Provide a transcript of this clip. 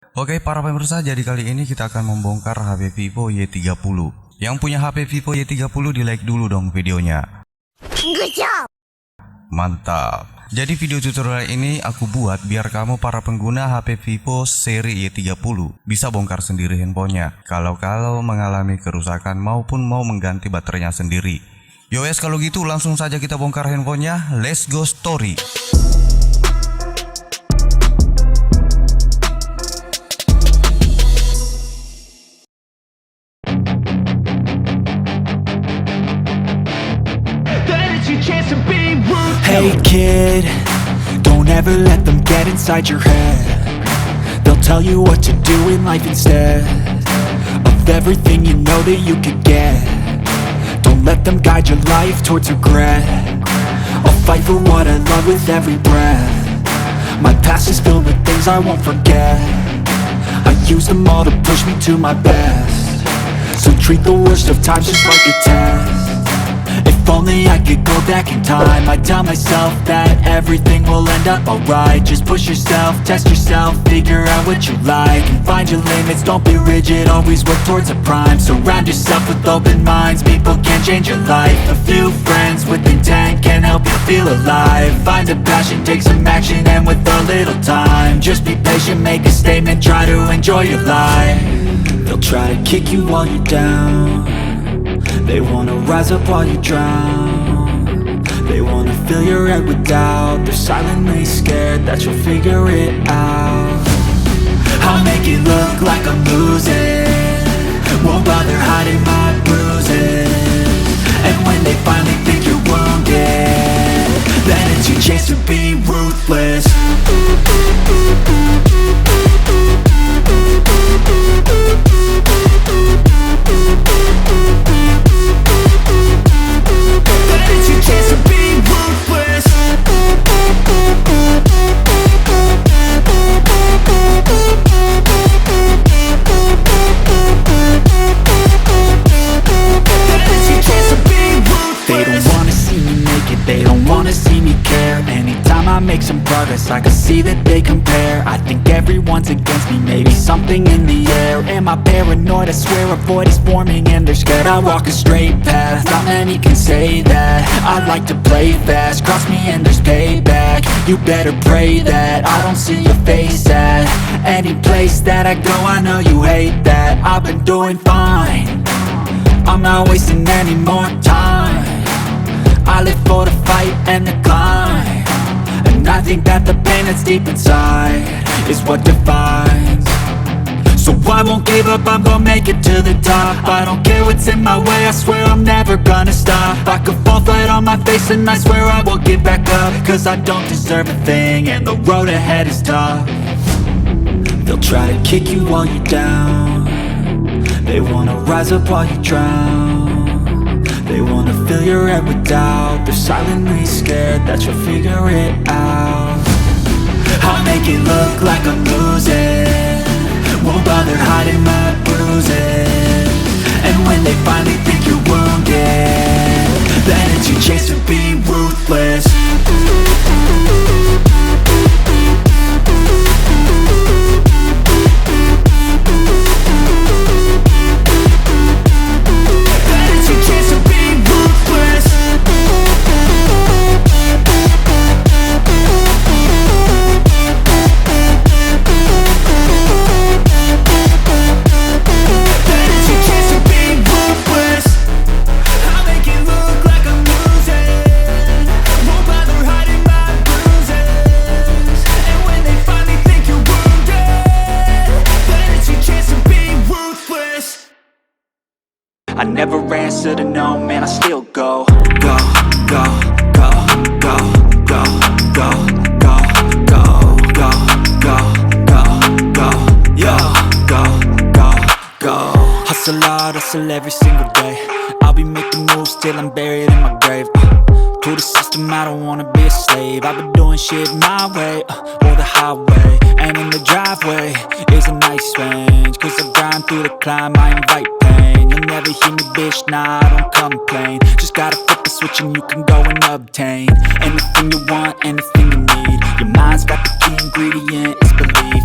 Oke para pemirsa, jadi kali ini kita akan membongkar HP Vivo Y30. Yang punya HP Vivo Y30 di like dulu dong videonya. Good job. Mantap. Jadi video tutorial ini aku buat biar kamu para pengguna HP Vivo seri Y30 bisa bongkar sendiri handphonenya kalau mengalami kerusakan maupun mau mengganti baterainya sendiri. Yowes, kalau gitu langsung saja kita bongkar handphonenya. Let's go story. Hey kid, don't ever let them get inside your head. They'll tell you what to do in life instead of everything you know that you could get. Don't let them guide your life towards regret. I'll fight for what I love with every breath. My past is filled with things I won't forget. I use them all to push me to my best. So treat the worst of times just like a test. If only I could go back in time, I'd tell myself that everything will end up alright. Just push yourself, test yourself, figure out what you like, and find your limits, don't be rigid, always work towards a prime. Surround yourself with open minds, people can change your life. A few friends with intent can help you feel alive. Find a passion, take some action, and with a little time, just be patient, make a statement, try to enjoy your life. They'll try to kick you while you're down. They wanna rise up while you drown. They wanna fill your head with doubt. They're silently scared that you'll figure it out. I'll make it look like I'm losing, won't bother hiding my bruises. And when they finally think you're wounded, then it's your chance to be ruthless. Make some progress, I can see that they compare. I think everyone's against me, maybe something in the air. Am I paranoid? I swear a void is forming and they're scared. I walk a straight path, not many can say that. I like to play fast, cross me and there's payback. You better pray that I don't see your face at any place that I go. I know you hate that. I've been doing fine, I'm not wasting any more time. I live for the fight and the climb. And I think that the pain that's deep inside is what defines. So I won't give up, I'm gonna make it to the top. I don't care what's in my way, I swear I'm never gonna stop. I could fall flat on my face and I swear I will get back up. Cause I don't deserve a thing and the road ahead is tough. They'll try to kick you while you're down. They wanna rise up while you drown. They wanna fill your head with doubt. They're silently scared that you'll figure it out. I'll make it look like I'm losing, won't bother hiding my bruises. And when they finally think you're wounded, then it's your chance to be ruthless. I never answer to no, man, I still go. Go, go, go, go, go, go, go, go, go, go, go, go, yo, go, go, go. Hustle hard, hustle every single day. I'll be making moves till I'm buried in my grave. To the system, I don't wanna be a slave. I've been doing shit my way, or the highway. And in the driveway is a nice range. Cause I grind through the climb, I invite pain. You'll never hear me, bitch, nah, I don't complain. Just gotta flip the switch and you can go and obtain anything you want, anything you need. Your mind's got the key ingredient, it's belief.